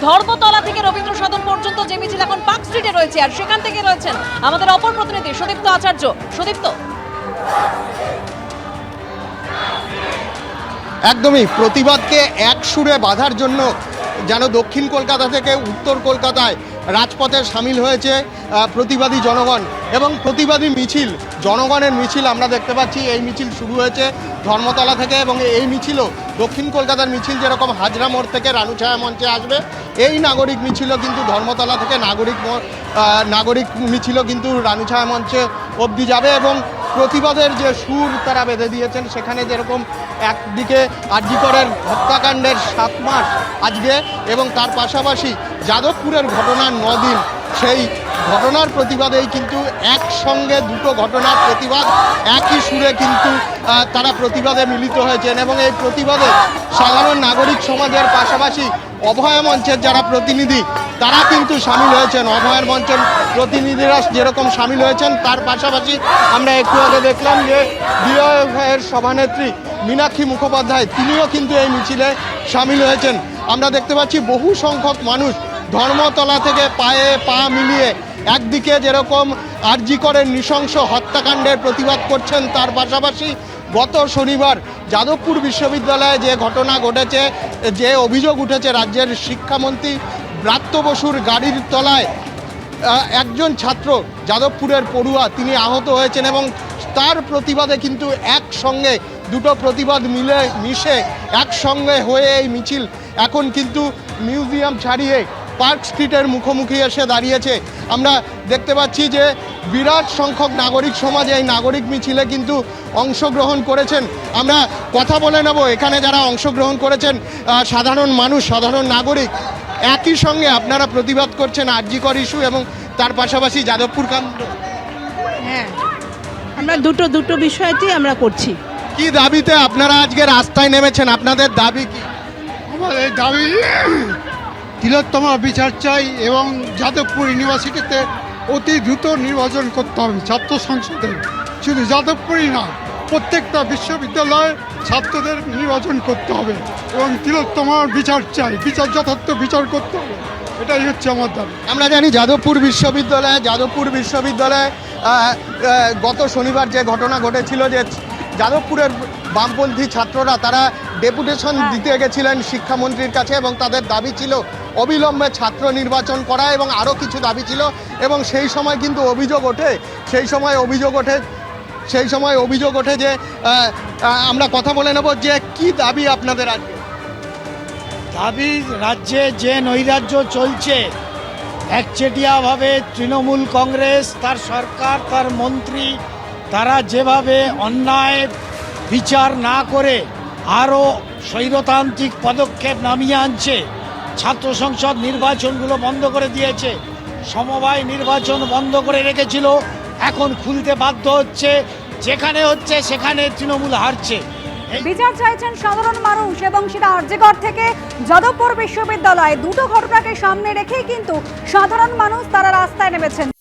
ধর্মতলা থেকে রবীন্দ্র সদন পর্যন্ত যে মিছিল এখন পার্ক স্ট্রিটে রয়েছে, আর সেখান থেকে রয়েছেন আমাদের অপর প্রতিনিধি সুদীপ্ত আচার্য। সুদীপ্ত, একদমই প্রতিবাদকে এক সুরে বাঁধার জন্য যেন দক্ষিণ কলকাতা থেকে উত্তর কলকাতায় রাজপথে সামিল হয়েছে প্রতিবাদী জনগণ এবং প্রতিবাদী মিছিল, জনগণের মিছিল আমরা দেখতে পাচ্ছি। এই মিছিল শুরু হয়েছে ধর্মতলা থেকে এবং এই মিছিলও দক্ষিণ কলকাতার মিছিল যেরকম হাজরা মোড় থেকে রানুছায়া মঞ্চে আসবে, এই নাগরিক মিছিলও কিন্তু ধর্মতলা থেকে নাগরিক মিছিলও কিন্তু রানুছায়া মঞ্চে অবধি যাবে এবং প্রতিবাদের যে সুর তারা বেঁধে দিয়েছেন, সেখানে যেরকম একদিকে আর.জি. করের হত্যাকাণ্ডের 7 মাস আজকে এবং তার পাশাপাশি যাদবপুরের ঘটনার 9 দিন, সেই ঘটনার প্রতিবাদেই কিন্তু একসঙ্গে দুটো ঘটনার প্রতিবাদ একই সুরে কিন্তু তারা প্রতিবাদে মিলিত হয়েছেন এবং এই প্রতিবাদে সাধারণ নাগরিক সমাজের পাশাপাশি অভয় মঞ্চের যারা প্রতিনিধি তারা কিন্তু সামিল হয়েছেন। অভয়ের মঞ্চের প্রতিনিধিরা যেরকম সামিল হয়েছেন, তার পাশাপাশি আমরা একটু আগে দেখলাম যে ডিওএফআইয়ের সভানেত্রী মীনাক্ষী মুখোপাধ্যায় তিনিও কিন্তু এই মিছিলে সামিল হয়েছেন। আমরা দেখতে পাচ্ছি বহু সংখ্যক মানুষ ধর্মতলা থেকে পায়ে পা মিলিয়ে একদিকে যেরকম আর.জি. করের নৃশংস হত্যাকাণ্ডের প্রতিবাদ করছেন, তার পাশাপাশি গত শনিবার যাদবপুর বিশ্ববিদ্যালয়ে যে ঘটনা ঘটেছে, যে অভিযোগ উঠেছে রাজ্যের শিক্ষামন্ত্রী ব্রাত্য বসুর গাড়ির তলায় একজন ছাত্র যাদবপুরের পড়ুয়া তিনি আহত হয়েছেন এবং তার প্রতিবাদে কিন্তু একসঙ্গে দুটো প্রতিবাদ মিশে একসঙ্গে হয়ে এই মিছিল এখন কিন্তু মিউজিয়াম ছাড়িয়ে পার্ক স্ট্রিটের মুখোমুখি এসে দাঁড়িয়েছে। আমরা দেখতে পাচ্ছি যে বিরাট সংখ্যক নাগরিক সমাজ এই নাগরিক মিছিলে কিন্তু অংশগ্রহণ করেছেন। আমরা কথা বলে নেব এখানে যারা অংশগ্রহণ করেছেন, সাধারণ মানুষ, সাধারণ নাগরিক। একই সঙ্গে আপনারা প্রতিবাদ করছেন আর.জি. কর ইস্যু এবং তার পাশাপাশি যাদবপুর কাণ্ড। হ্যাঁ, আমরা দুটো বিষয়টি আমরা করছি। কি দাবিতে আপনারা আজকে রাস্তায় নেমেছেন, আপনাদের দাবি কি? আমাদের দাবি তিলোত্তমা বিচার চাই এবং যাদবপুর ইউনিভার্সিটিতে অতি দ্রুত নির্বাচন করতে হবে ছাত্র সংসদের। শুধু যাদবপুরই না, প্রত্যেকটা বিশ্ববিদ্যালয়ে ছাত্রদের নির্বাচন করতে হবে এবং তিলোত্তমার বিচার চাই, যথার্থ বিচার করতে হবে। এটাই হচ্ছে আমার দাবি। আমরা জানি যাদবপুর বিশ্ববিদ্যালয়ে গত শনিবার যে ঘটনা ঘটেছিল, যে যাদবপুরের বামপন্থী ছাত্ররা তারা ডেপুটেশন দিতে গেছিলেন শিক্ষামন্ত্রীর কাছে এবং তাদের দাবি ছিল অবিলম্বে ছাত্র নির্বাচন করা এবং আরও কিছু দাবি ছিল এবং সেই সময় কিন্তু অভিযোগ ওঠে যে আমরা কথা বলে নেব যে কি দাবি আপনাদের আজকে? দাবি, রাজ্যে যে নৈরাজ্য চলছে, একচেটিয়াভাবে তৃণমূল কংগ্রেস, তার সরকার, তার মন্ত্রী, তারা যেভাবে অন্যায় বিচার না করে আরও স্বৈরতান্ত্রিক পদক্ষেপ নামিয়ে আনছে, ছাত্র সংসদ নির্বাচনগুলো বন্ধ করে দিয়েছে, সমবায় নির্বাচন বন্ধ করে রেখেছিল, এখন খুলতে বাধ্য হচ্ছে, যেখানে হচ্ছে সেখানে তৃণমূল হারছে। বিচার চাইছেন সাধারণ মানুষ এবং সেটা আর.জি. কর থেকে যাদবপুর বিশ্ববিদ্যালয়, দুটো ঘটনাকে সামনে রেখেই কিন্তু সাধারণ মানুষ তারা রাস্তায় নেমেছেন।